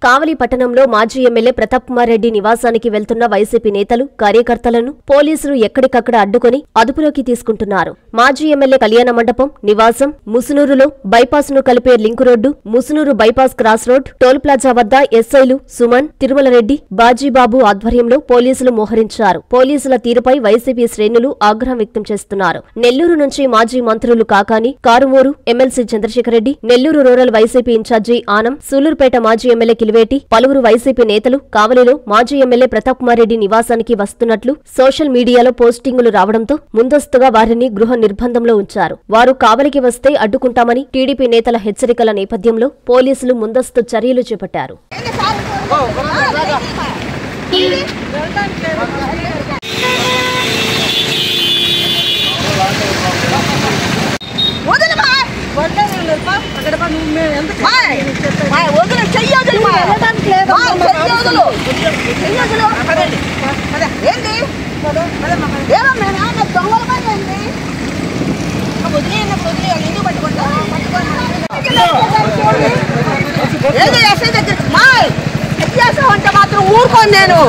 కావలి పట్టణంలో మాజీ ఎమ్మెల్యే ప్రతాప్ కుమార్ రెడ్డి నివాసానికి వెళ్తున్న వైసీపీ నేతలు, కార్యకర్తలను పోలీసులు ఎక్కడికక్కడ అడ్డుకొని అదుపులోకి తీసుకుంటున్నారు. మాజీ ఎమ్మెల్యే కళ్యాణ మండపం, నివాసం, ముసునూరులో బైపాస్ ను కలిపే link road, Musunuru bypass cross road, toll plaza వద్ద ఎస్ఐలు సుమన్, తిరుమల రెడ్డి, బాజీబాబు ఆధ్వర్యంలో పోలీసులు మోహరించారు. పోలీసుల తీరుపై వైసీపీ శ్రేణులు ఆగ్రహం వ్యక్తం చేస్తున్నారు. నెల్లూరు నుంచి మాజీ మంత్రులు Kakani, Karumuru MLC Chandrasekhar Reddy, Nellore rural YCP incharge Anam, Sullurpeta మాజీ ఎమ్మెల్యే కిలివేటి, పలువురు వైసీపీ నేతలు కావలిలో మాజీ ఎమ్మెల్యే ప్రతాప్ కుమార్ రెడ్డి నివాసానికి వస్తున్నట్లు సోషల్ మీడియాలో పోస్టింగులు రావడంతో ముందస్తుగా వారిని గృహ నిర్బంధంలో ఉంచారు. వారు కావలికి వస్తే అడ్డుకుంటామని టీడీపీ నేతల హెచ్చరికల నేపథ్యంలో పోలీసులు ముందస్తు చర్యలు చేపట్టారు. అంటే మాత్రం ఊరుకోను నేను.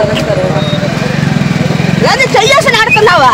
ఏది చెయ్యేసి ఆడుతున్నావా?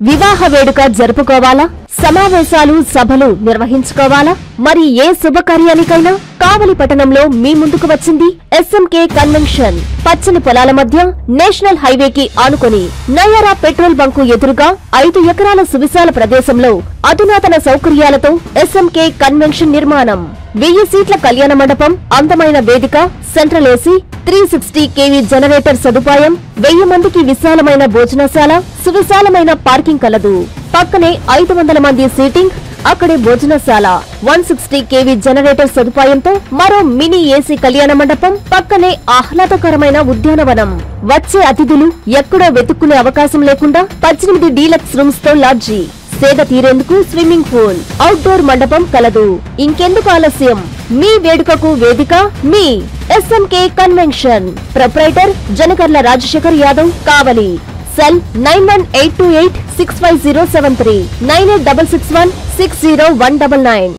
వివాహ వేడుక జరుపుకోవాలా? సమావేశాలు, సభలు నిర్వహించుకోవాలా? మరి ఏ శుభకార్యానికైనా కావలి పట్టణంలో మీ ముందుకు వచ్చింది ఎస్ఎంకే కన్వెన్షన్. పచ్చని పొలాల మధ్య నేషనల్ హైవేకి ఆనుకొని నయారా పెట్రోల్ బంకు ఎదురుగా 5 ఎకరాల సువిశాల ప్రదేశంలో అధునాతన సౌకర్యాలతో ఎస్ఎంకే కన్వెన్షన్ నిర్మాణం. 1000 సీట్ల కళ్యాణ మండపం, అందమైన వేదిక, సెంట్రల్ ఏసీ, 360 kV జనరేటర్ సదుపాయం, 1000 మందికి విశాలమైన భోజనశాల, సువిశాలమైన పార్కింగ్ కలదు. పక్కనే 500 మంది సీటింగ్, అక్కడే భోజనశాల, 160 kV జనరేటర్ సదుపాయంతో మరో మినీ ఏసీ కళ్యాణ మండపం, పక్కనే ఆహ్లాదకరమైన ఉద్యానవనం. వచ్చే అతిథులు ఎక్కడో వెతుక్కునే అవకాశం లేకుండా 18 డీలక్స్ రూమ్స్ తో లాడ్జీ, సేద తీరేందుకు స్విమ్మింగ్ పూల్, అవుట్డోర్ మండపం కలదు. ఇంకెందుకు ఆలస్యం? మీ వేడుకకు వేదిక మీ SMK convention. Proprietor Janakarla Rajasekhar Yadav, Kavali. Cell 9182865073, 9866160199.